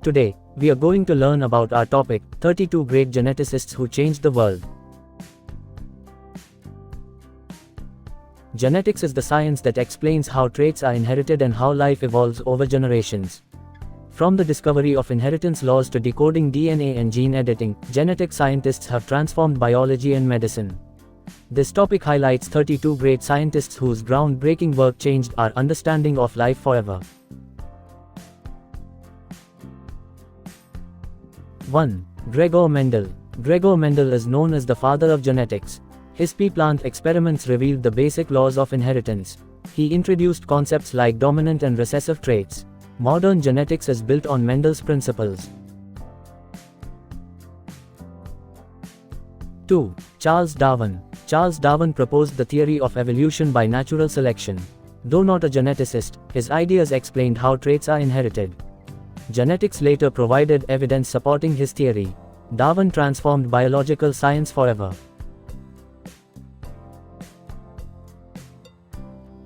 Today, we are going to learn about our topic, 32 Great Geneticists Who Changed the World. Genetics is the science that explains how traits are inherited and how life evolves over generations. From the discovery of inheritance laws to decoding DNA and gene editing, genetic scientists have transformed biology and medicine. This topic highlights 32 great scientists whose groundbreaking work changed our understanding of life forever. 1. Gregor Mendel. Gregor Mendel is known as the father of genetics. His pea plant experiments revealed the basic laws of inheritance. He introduced concepts like dominant and recessive traits. Modern genetics is built on Mendel's principles. 2. Charles Darwin. Charles Darwin proposed the theory of evolution by natural selection. Though not a geneticist, his ideas explained how traits are inherited. Genetics later provided evidence supporting his theory. Darwin transformed biological science forever.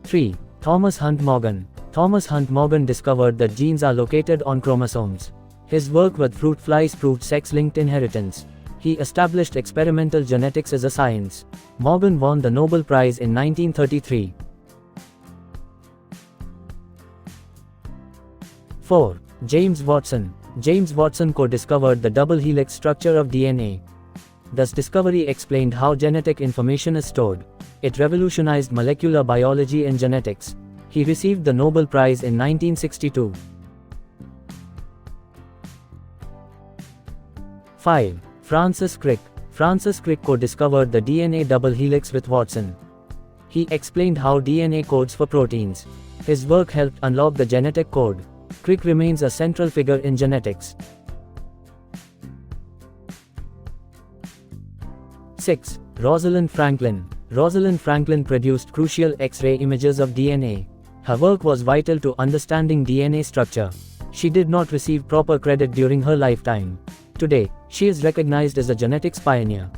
3. Thomas Hunt Morgan. Thomas Hunt Morgan discovered that genes are located on chromosomes. His work with fruit flies proved sex-linked inheritance. He established experimental genetics as a science. Morgan won the Nobel Prize in 1933. 4. James Watson. James Watson co-discovered the double helix structure of DNA. This discovery explained how genetic information is stored. It revolutionized molecular biology and genetics. He received the Nobel Prize in 1962. 5. Francis Crick. Francis Crick co-discovered the DNA double helix with Watson. He explained how DNA codes for proteins. His work helped unlock the genetic code. Crick remains a central figure in genetics. 6. Rosalind Franklin. Rosalind Franklin produced crucial X-ray images of DNA. Her work was vital to understanding DNA structure. She did not receive proper credit during her lifetime. Today, she is recognized as a genetics pioneer.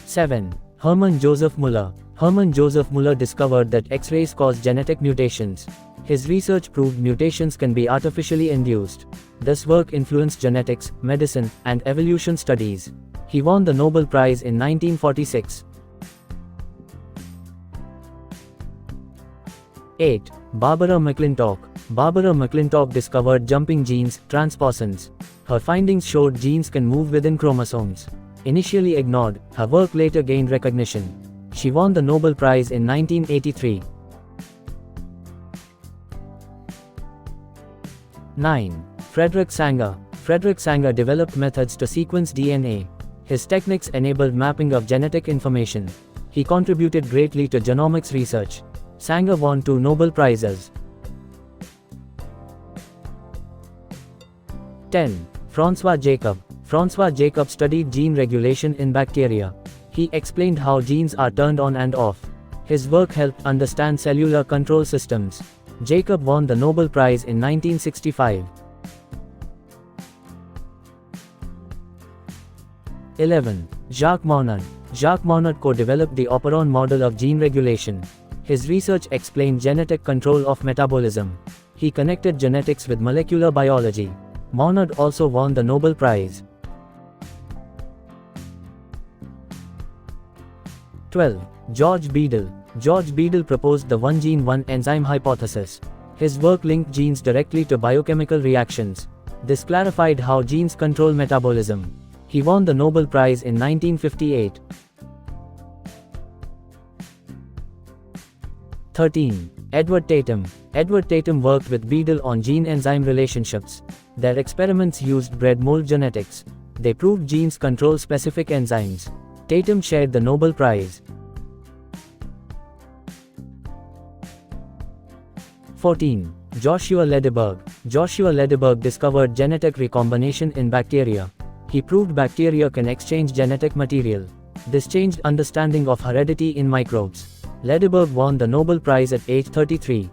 7. Hermann Joseph Muller. Hermann Joseph Muller discovered that X-rays cause genetic mutations. His research proved mutations can be artificially induced. This work influenced genetics, medicine, and evolution studies. He won the Nobel Prize in 1946. 8. Barbara McClintock. Barbara McClintock discovered jumping genes, transposons. Her findings showed genes can move within chromosomes. Initially ignored, her work later gained recognition. She won the Nobel Prize in 1983. 9. Frederick Sanger. Frederick Sanger developed methods to sequence DNA. His techniques enabled mapping of genetic information. He contributed greatly to genomics research. Sanger won 2 Nobel Prizes. 10. Francois Jacob. Francois Jacob studied gene regulation in bacteria. He explained how genes are turned on and off. His work helped understand cellular control systems. Jacob won the Nobel Prize in 1965. 11. Jacques Monod. Jacques Monod co-developed the operon model of gene regulation. His research explained genetic control of metabolism. He connected genetics with molecular biology. Monod also won the Nobel Prize. 12. George Beadle. George Beadle proposed the one gene one enzyme hypothesis. His work linked genes directly to biochemical reactions. This clarified how genes control metabolism. He won the Nobel Prize in 1958. 13. Edward Tatum. Edward Tatum worked with Beadle on gene-enzyme relationships. Their experiments used bread mold genetics. They proved genes control specific enzymes. Tatum shared the Nobel Prize. 14. Joshua Lederberg. Joshua Lederberg discovered genetic recombination in bacteria. He proved bacteria can exchange genetic material. This changed understanding of heredity in microbes. Lederberg won the Nobel Prize at age 33.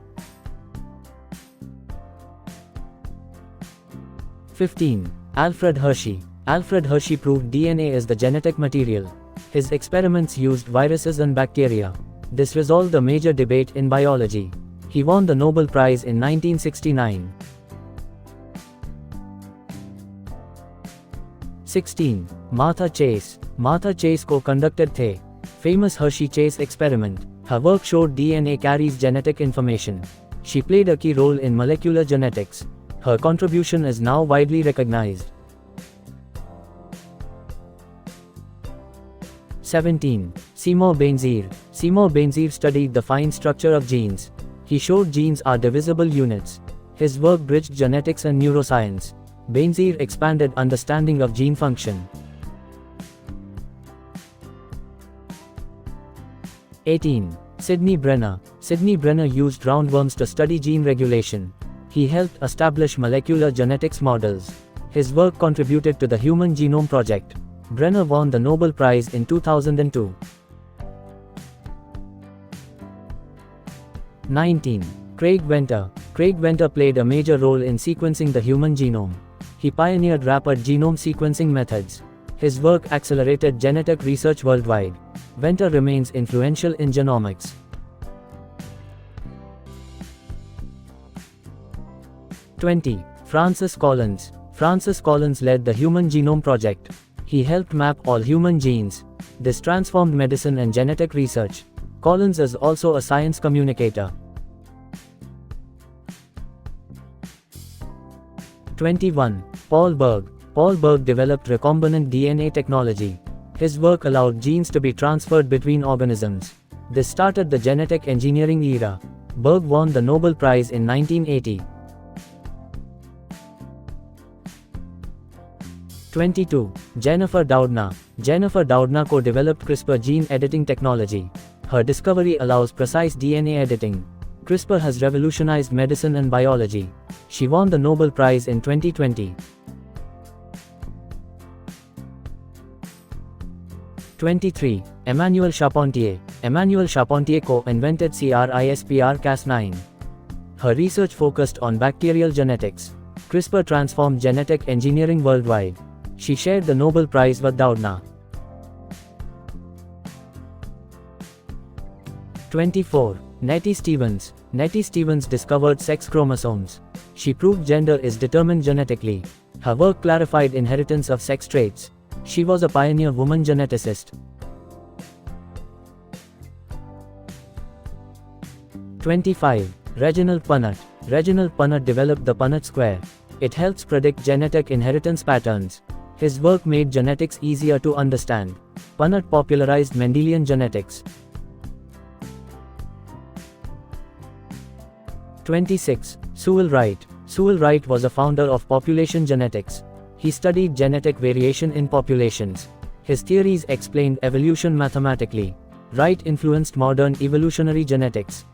15. Alfred Hershey. Alfred Hershey proved DNA is the genetic material. His experiments used viruses and bacteria. This resolved a major debate in biology. He won the Nobel Prize in 1969. 16. Martha Chase. Martha Chase co-conducted the famous Hershey-Chase experiment. Her work showed DNA carries genetic information. She played a key role in molecular genetics. Her contribution is now widely recognized. 17. Seymour Bainzer. Seymour Bainzer studied the fine structure of genes. He showed genes are divisible units. His work bridged genetics and neuroscience. Bainzer expanded understanding of gene function. 18. Sidney Brenner. Sidney Brenner used roundworms to study gene regulation. He helped establish molecular genetics models. His work contributed to the Human Genome Project. Brenner won the Nobel Prize in 2002. 19. Craig Venter. Craig Venter played a major role in sequencing the human genome. He pioneered rapid genome sequencing methods. His work accelerated genetic research worldwide. Venter remains influential in genomics. 20. Francis Collins. Francis Collins led the Human Genome Project. He helped map all human genes. This transformed medicine and genetic research. Collins is also a science communicator. 21. Paul Berg. Paul Berg developed recombinant DNA technology. His work allowed genes to be transferred between organisms. This started the genetic engineering era. Berg won the Nobel Prize in 1980. 22. Jennifer Doudna. Jennifer Doudna co-developed CRISPR gene editing technology. Her discovery allows precise DNA editing. CRISPR has revolutionized medicine and biology. She won the Nobel Prize in 2020. 23. Emmanuel Charpentier. Emmanuel Charpentier co-invented CRISPR-Cas9. Her research focused on bacterial genetics. CRISPR transformed genetic engineering worldwide. She shared the Nobel Prize with Doudna. 24. Nettie Stevens. Nettie Stevens discovered sex chromosomes. She proved gender is determined genetically. Her work clarified inheritance of sex traits. She was a pioneer woman geneticist. 25. Reginald Punnett. Reginald Punnett developed the Punnett square. It helps predict genetic inheritance patterns. His work made genetics easier to understand. Punnett popularized Mendelian genetics. 26. Sewell Wright. Sewell Wright was a founder of population genetics. He studied genetic variation in populations. His theories explained evolution mathematically. Wright influenced modern evolutionary genetics.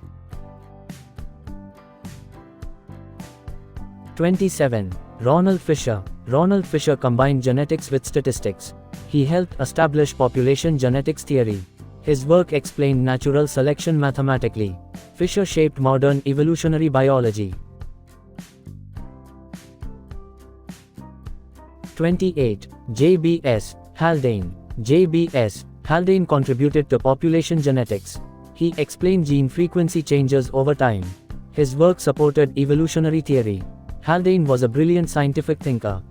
27. Ronald Fisher. Ronald Fisher combined genetics with statistics. He helped establish population genetics theory. His work explained natural selection mathematically. Fisher shaped modern evolutionary biology. 28. J.B.S. Haldane. J.B.S. Haldane contributed to population genetics. He explained gene frequency changes over time. His work supported evolutionary theory. Haldane was a brilliant scientific thinker.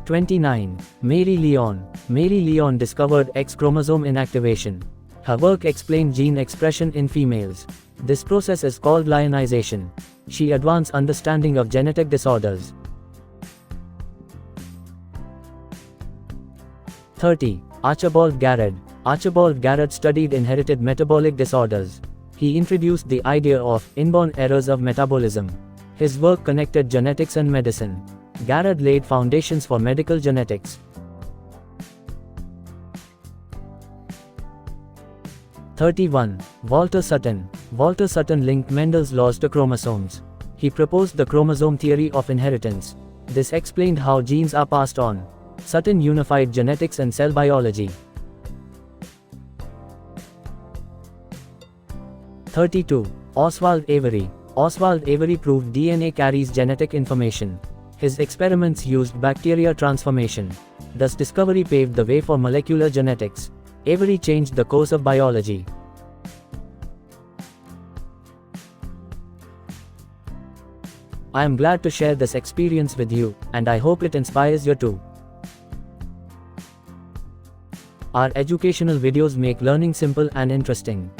29. Mary Leon. Mary Leon discovered X chromosome inactivation. Her work explained gene expression in females. This process is called lionization. She advanced understanding of genetic disorders. 30. Archibald Garrett. Archibald Garrett studied inherited metabolic disorders. He introduced the idea of inborn errors of metabolism. His work connected genetics and medicine. Garrett laid foundations for medical genetics. 31. Walter Sutton. Walter Sutton linked Mendel's laws to chromosomes. He proposed the chromosome theory of inheritance. This explained how genes are passed on. Sutton unified genetics and cell biology. 32. Oswald Avery. Oswald Avery proved DNA carries genetic information. His experiments used bacteria transformation. Thus discovery paved the way for molecular genetics. Avery changed the course of biology. I am glad to share this experience with you, and I hope it inspires you too. Our educational videos make learning simple and interesting.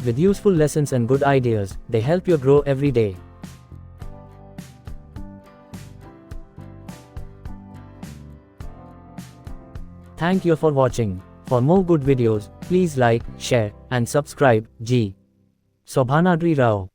With useful lessons and good ideas, they help you grow every day. Thank you for watching. For more good videos, please like, share, and subscribe. G. Sobhanadri Rao.